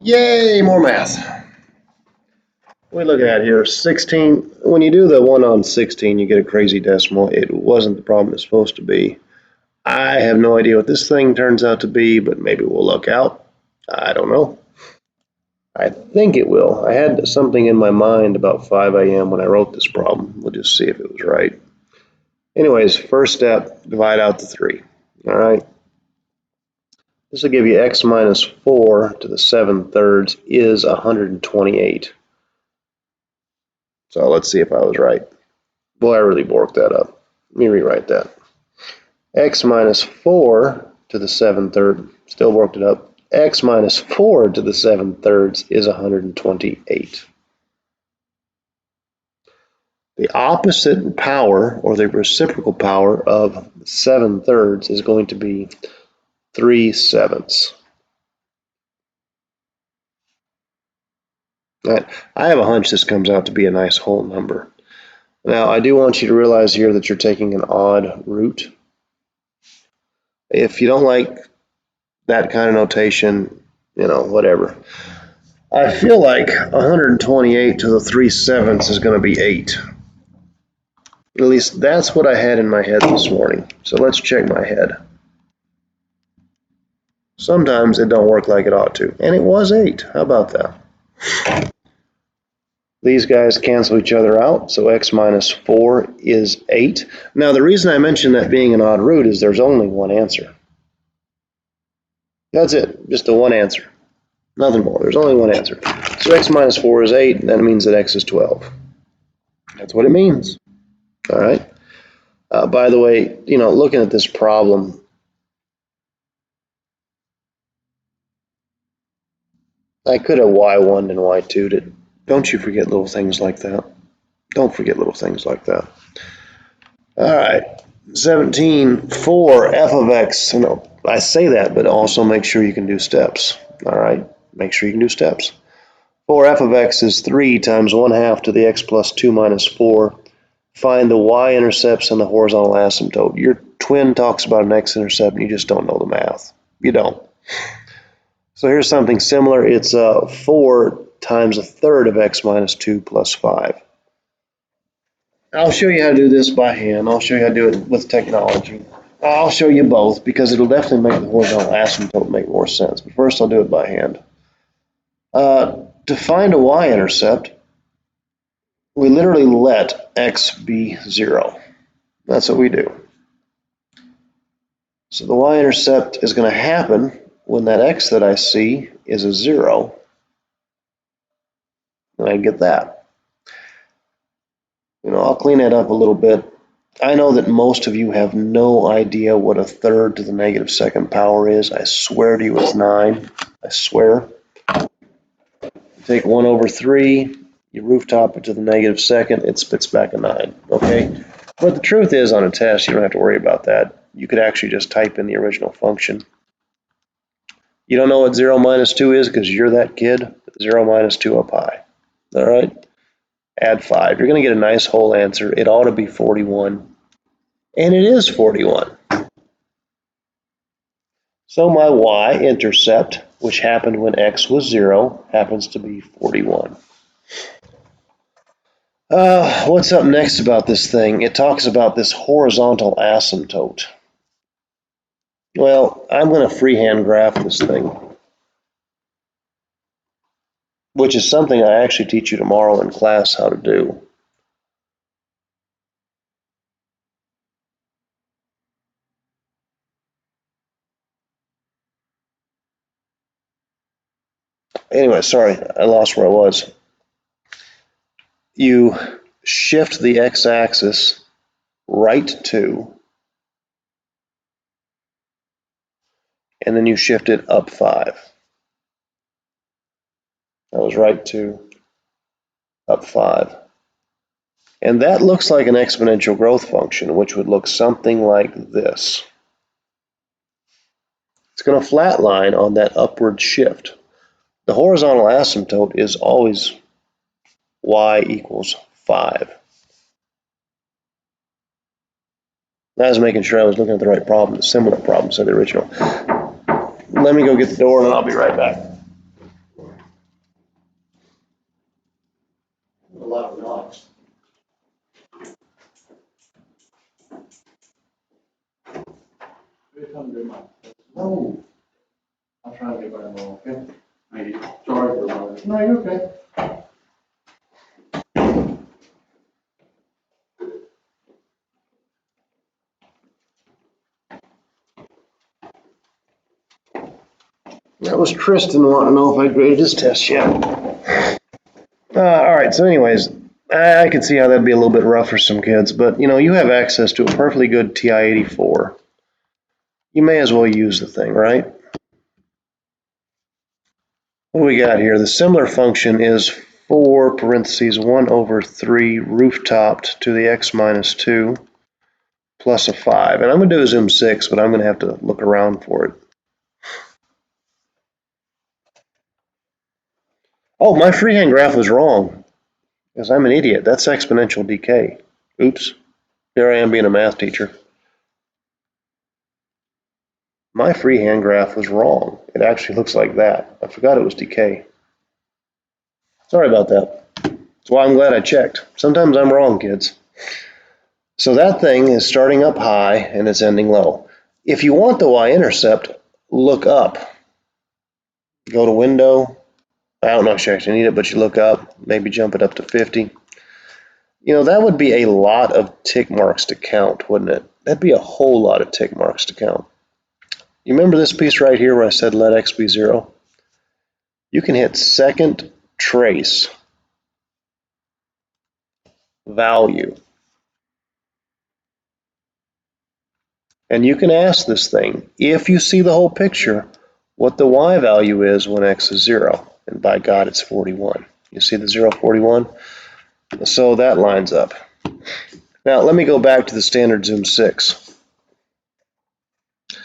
Yay, more math. What are we looking at here? 16. When you do the 1 on 16, you get a crazy decimal. It wasn't the problem it's supposed to be. I have no idea what this thing turns out to be, but maybe we'll luck out. I don't know. I think it will. I had something in my mind about 5 a.m. when I wrote this problem. We'll just see if it was right. Anyways, first step, divide out the 3. All right. This will give you x minus 4 to the 7/3 is 128. So let's see if I was right. Boy, I really borked that up. Let me rewrite that. X minus 4 to the 7/3, still worked it up. X minus 4 to the 7/3 is 128. The opposite power, or the reciprocal power of 7/3 is going to be 3/7. I have a hunch this comes out to be a nice whole number. Now, I do want you to realize here that you're taking an odd root. If you don't like that kind of notation, whatever. I feel like 128 to the 3/7 is going to be 8. At least that's what I had in my head this morning. So let's check my head. Sometimes it don't work like it ought to. And it was 8. How about that? These guys cancel each other out, so x minus 4 is 8. Now, the reason I mentioned that being an odd root is there's only one answer. That's it, just the one answer. Nothing more. There's only one answer. So x minus 4 is 8, and that means that x is 12. That's what it means. All right. By the way, looking at this problem, I could have y1 and y2'd it. Don't you forget little things like that. Don't forget little things like that. All right. 17, 4 f of x. I say that, but also make sure you can do steps. All right. Make sure you can do steps. 4 f of x is 3 times 1/2 to the x plus 2 minus 4. Find the y-intercepts and the horizontal asymptote. Your twin talks about an x-intercept, and you just don't know the math. You don't. So here's something similar. It's 4 times 1/3 of x minus 2 plus 5. I'll show you how to do this by hand. I'll show you how to do it with technology. I'll show you both because it'll definitely make the horizontal asymptote make more sense. But first I'll do it by hand. To find a y-intercept, we literally let x be 0. That's what we do. So the y-intercept is going to happen when that x that I see is a 0. And I get that. I'll clean that up a little bit. I know that most of you have no idea what 1/3 to the -2nd power is. I swear to you it's 9. I swear. Take 1/3, you rooftop it to the -2nd, it spits back a 9. Okay? But the truth is, on a test, you don't have to worry about that. You could actually just type in the original function. You don't know what 0 minus 2 is because you're that kid? 0 minus 2 up high. All right? Add 5. You're going to get a nice whole answer. It ought to be 41. And it is 41. So my y-intercept, which happened when x was 0, happens to be 41. What's up next about this thing? It talks about this horizontal asymptote. Well, I'm going to freehand graph this thing, which is something I actually teach you tomorrow in class how to do. Anyway, sorry, I lost where I was. You shift the x-axis right 2, and then you shift it up 5. That was right 2, up 5. And that looks like an exponential growth function, which would look something like this. It's going to flatline on that upward shift. The horizontal asymptote is always y equals 5. I was making sure I was looking at the right problem, the similar problem, so the original. Let me go get the door and I'll be right back. Okay. Sorry for that. No, you're okay. That was Tristan wanting to know if I graded his test yet. All right, so anyways, I can see how that'd be a little bit rough for some kids, but you know, you have access to a perfectly good TI-84. You may as well use the thing, right? What do we got here? The similar function is 4 parentheses 1 over 3 roof-topped to the x minus 2 plus a 5. And I'm going to do a zoom 6, but I'm going to have to look around for it. Oh, my freehand graph was wrong, because I'm an idiot. That's exponential decay. Oops. Here I am being a math teacher. My freehand graph was wrong. It actually looks like that. I forgot it was decay. Sorry about that. That's why I'm glad I checked. Sometimes I'm wrong, kids. So that thing is starting up high and it's ending low. If you want the y-intercept, look up. Go to window. I don't know if you actually need it, but you look up, maybe jump it up to 50. You know, that would be a lot of tick marks to count, wouldn't it? That'd be a whole lot of tick marks to count. You remember this piece right here where I said let x be 0? You can hit second trace value. And you can ask this thing, if you see the whole picture, what the y value is when x is 0. And by God, it's 41. You see the 0, 41? So that lines up. Now, let me go back to the standard zoom 6.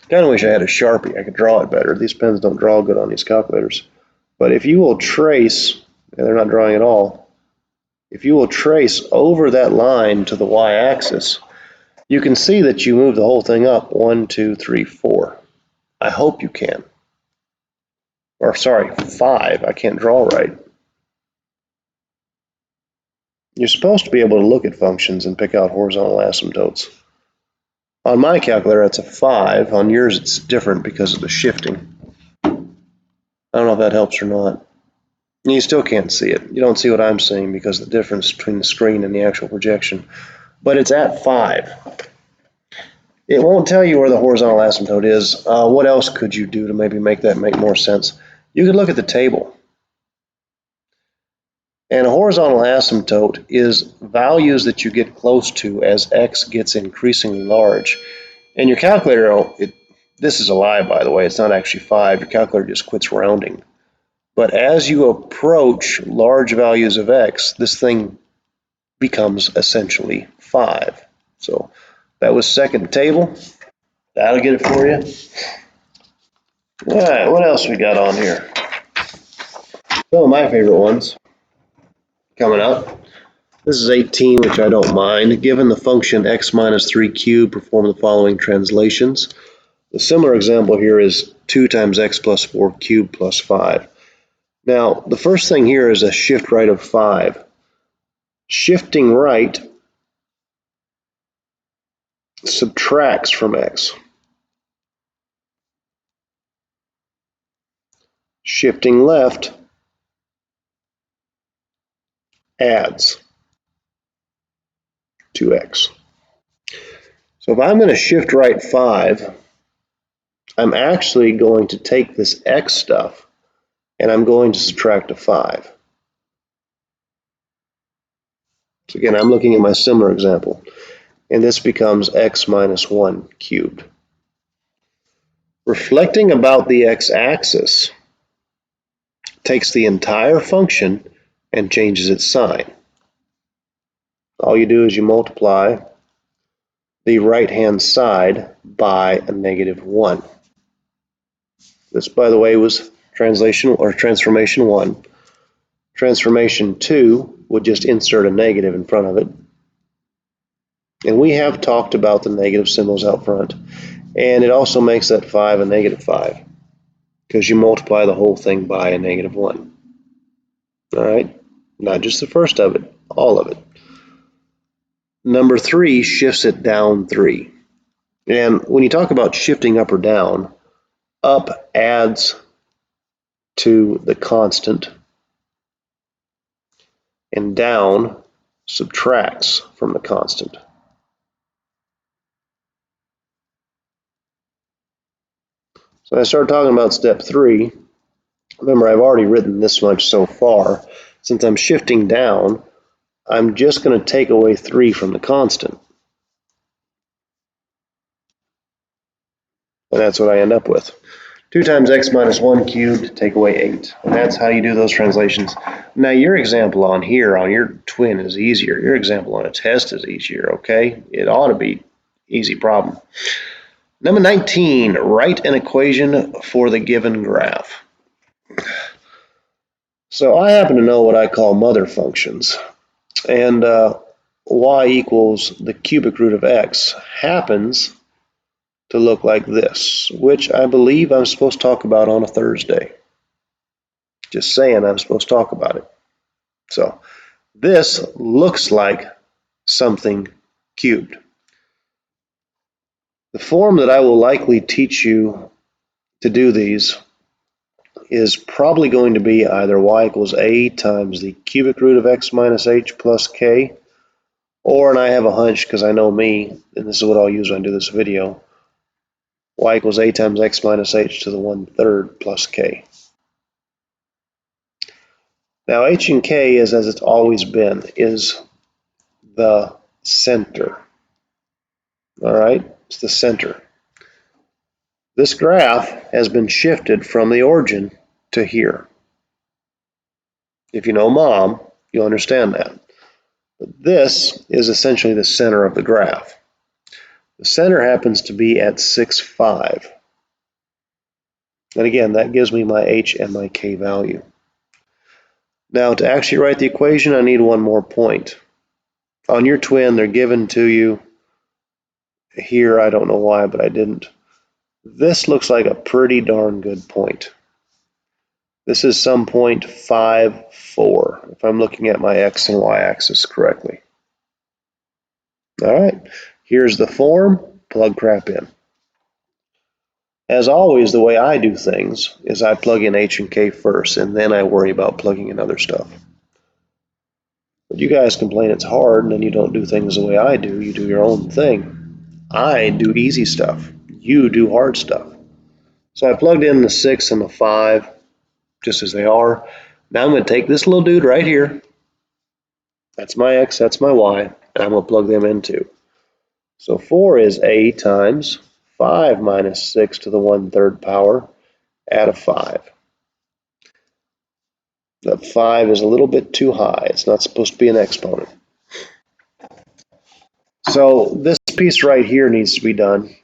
Kind of wish I had a Sharpie. I could draw it better. These pens don't draw good on these calculators. But if you will trace, and they're not drawing at all, if you will trace over that line to the y-axis, you can see that you move the whole thing up 1, 2, 3, 4. I hope you can. Or sorry, 5. I can't draw right. You're supposed to be able to look at functions and pick out horizontal asymptotes. On my calculator, it's a 5. On yours, it's different because of the shifting. I don't know if that helps or not. You still can't see it. You don't see what I'm seeing because of the difference between the screen and the actual projection. But it's at 5. It won't tell you where the horizontal asymptote is. What else could you do to maybe make that make more sense? You could look at the table. And a horizontal asymptote is values that you get close to as x gets increasingly large. And your calculator, this is a lie, by the way, it's not actually 5. Your calculator just quits rounding. But as you approach large values of x, this thing becomes essentially 5. So that was second table. That'll get it for you. All right, what else we got on here? Some of my favorite ones coming up. This is 18, which I don't mind. Given the function x minus 3 cubed, perform the following translations. The similar example here is 2 times x plus 4 cubed plus 5. Now, the first thing here is a shift right of 5. Shifting right subtracts from x. Shifting left adds to x. So if I'm going to shift right 5, I'm actually going to take this x stuff and I'm going to subtract a 5. So again, I'm looking at my similar example. And this becomes x minus 1 cubed. Reflecting about the x-axis takes the entire function and changes its sign. All you do is you multiply the right-hand side by a negative 1. This, by the way, was translation or transformation 1. Transformation 2 would just insert a negative in front of it. And we have talked about the negative symbols out front. And it also makes that 5 a negative 5 because you multiply the whole thing by a negative 1. All right? Not just the first of it, all of it. Number 3 shifts it down 3. And when you talk about shifting up or down, up adds to the constant, and down subtracts from the constant. So I start talking about step 3. Remember, I've already written this much so far. Since I'm shifting down, I'm just going to take away 3 from the constant. And that's what I end up with. 2 times x minus 1 cubed, take away 8. And that's how you do those translations. Now, your example on here, on your twin, is easier. Your example on a test is easier, okay? It ought to be easy problem. Number 19, write an equation for the given graph. So I happen to know what I call mother functions. And y equals the cubic root of x happens to look like this, which I believe I'm supposed to talk about on a Thursday. Just saying, I'm supposed to talk about it. So this looks like something cubed. The form that I will likely teach you to do these is probably going to be either y equals a times the cubic root of x minus h plus k, or, and I have a hunch because I know me, and this is what I'll use when I do this video, y equals a times x minus h to the 1/3 plus k. Now h and k is as it's always been, is the center. All right, it's the center. This graph has been shifted from the origin to here. If you know mom, you'll understand that. But this is essentially the center of the graph. The center happens to be at 6, 5. And again, that gives me my h and my k value. Now, to actually write the equation, I need one more point. On your twin, they're given to you. Here, I don't know why, but I didn't. This looks like a pretty darn good point. This is some point 5, 4, if I'm looking at my x and y axis correctly. All right, here's the form, plug crap in. As always, the way I do things is I plug in h and k first, and then I worry about plugging in other stuff. But you guys complain it's hard, and then you don't do things the way I do. You do your own thing. I do easy stuff. You do hard stuff. So I plugged in the 6 and the 5, just as they are. Now I'm going to take this little dude right here. That's my x, that's my y, and I'm going to plug them in too. So 4 is a times 5 minus 6 to the 1/3 power, add a 5. That 5 is a little bit too high. It's not supposed to be an exponent. So this piece right here needs to be done.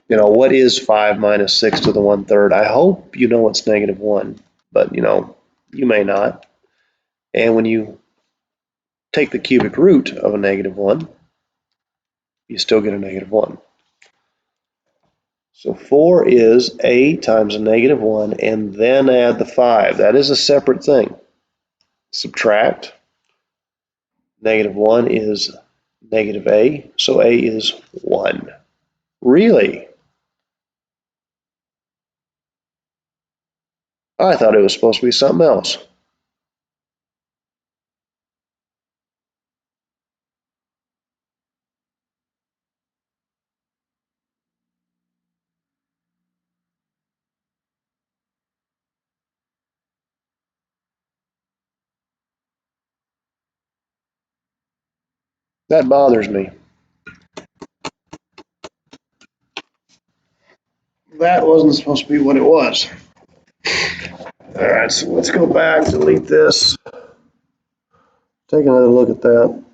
You know, what is 5 minus 6 to the 1/3? I hope you know it's -1, but you know, you may not. And when you take the cubic root of a -1, you still get a -1. So 4 is a times a -1, and then add the 5. That is a separate thing. Subtract. -1 is -a, so a is 1. Really? I thought it was supposed to be something else. That bothers me. That wasn't supposed to be what it was. All right, so let's go back, delete this. Take another look at that.